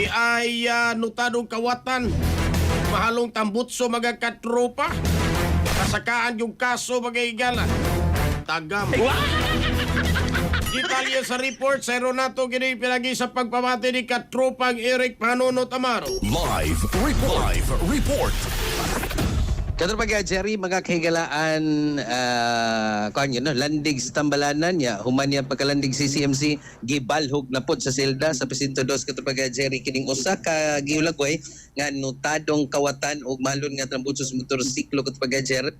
Di ay nutadong kawatan. Mahalong tambutso mga katropa. Kasakaan yung kaso mga igala. Tagam. Detalye sa report sa Renato Gini pinagi sa pagpamati ni katropang Eric Manono Tamaro. Live report. Katropang Jerry, mga kahigalaan, landig sa tambalanan niya, human niya pagkalandig si CMC, gibalhog na po sa silda sa Presinto 2, Katropang Jerry, kining usa ka giulagway, nga notadong kawatan o malon nga trambutsos motorsiklo Katropang Jerry,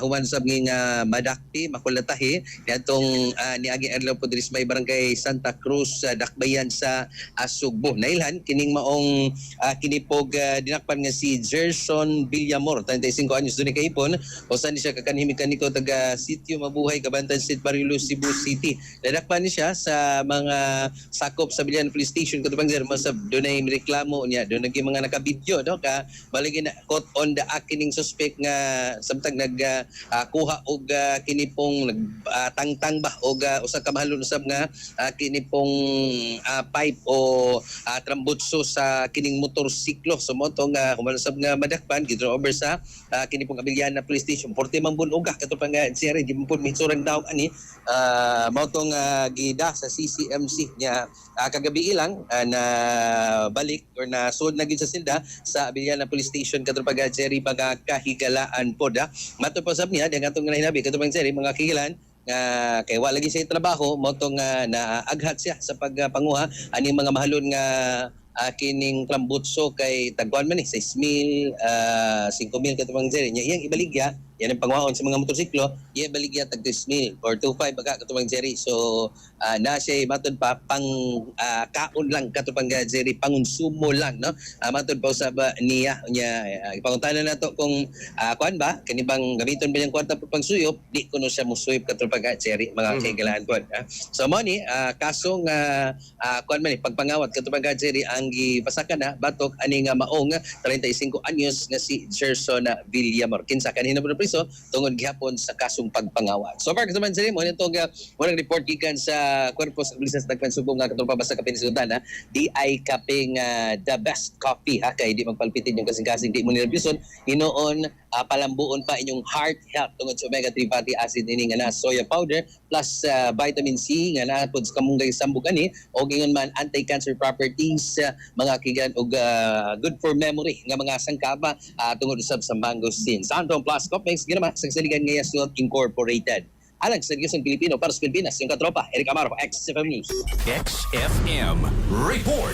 human sab nga madakpi, makulatahi, niatong niagi adlaw po diri sa may barangay Santa Cruz, Dakbayan sa Sugbo. Nailhan, kining maong kinipog dinakpan nga si Gerson Villamor, 35 anyos doon kaipon, o saan ni siya kakanhimik-kaniko taga Sitio Mabuhay, Cabantan State, Barilo, Cebu City. Nadakpan ni siya sa mga sakop sa Bilian Police Station, Katupang Sir, doon ay reklamo niya, doon naging mga nakabidyo, no? Baligin na, caught on the kining suspect nga samtang nagkuha og kinipong tangtang ba og usa ka mahalon usab nga kinipong pipe o trambutso sa kining motorsiklo. So mo tong humalusab nga madakpan gidro over sa kini pong Abiliana Police Station. Porte man bunuga katupang sir di mo pud mitsurang daw ani mao tong gida sa CCMC nya kagabi ilang na balik or na sud na gid sa silda sa Abiliana Police Station katupang Jerry pagkahigalaan pod. Mato pa sab niya dang atong hinabi katupang Jerry mga kahigalaan kay wala lagi siya trabaho mo tong naaghat siya sa pagpanguha ani mga mahalon nga kining trambutso kay tagwan man 6,000 5,000 katupang Jerry nya iyang ibaligya yan ang pangwaon sa mga motorsiklo iyang ibaligya tag 3,000 or 2,500 baga katupang Jerry. So na siya matod pa pang kaon lang katupang Jerry, pangonsumo lang no. Matod pa usab niya nya ipanguntahan nato kung kuan ba kanibang gamiton ba yung kwarta pang suyop di kuno siya musuyop katupang Jerry mga kaigalaan po. So mo ni kasong kuan man pagpangawat katupang Jerry ang gipasakan na batok ani nga maong 35 anyos nga si Gerson Villamor kinsa kanina po priso tungod gihapon sa kasong pagpangawat. So far katupang Jerry mo nitong unang report gikan sa Cuerpo sa Pulisya sa Tagpan Subo nga katong pabasa ka pinisutan di ay kaping the best coffee kay di magpalpitin yung kasing-kasing di mo nirebyuson inoon palambuon pa inyong heart health tungod sa omega 3 fatty acid ini nga na soya powder plus vitamin C nga na pod sa kamunggay sambog ani o ingon man anti-cancer properties mga kigan og good for memory nga mga sangkaba tungod usab sa mangosteen. Santong Plus Complex ginama sa saligan nga Yasut Incorporated. Alang sa Seryosong Pilipino para sa Pilipinas, yung katropa, Eric Amaro, XFM News. XFM report.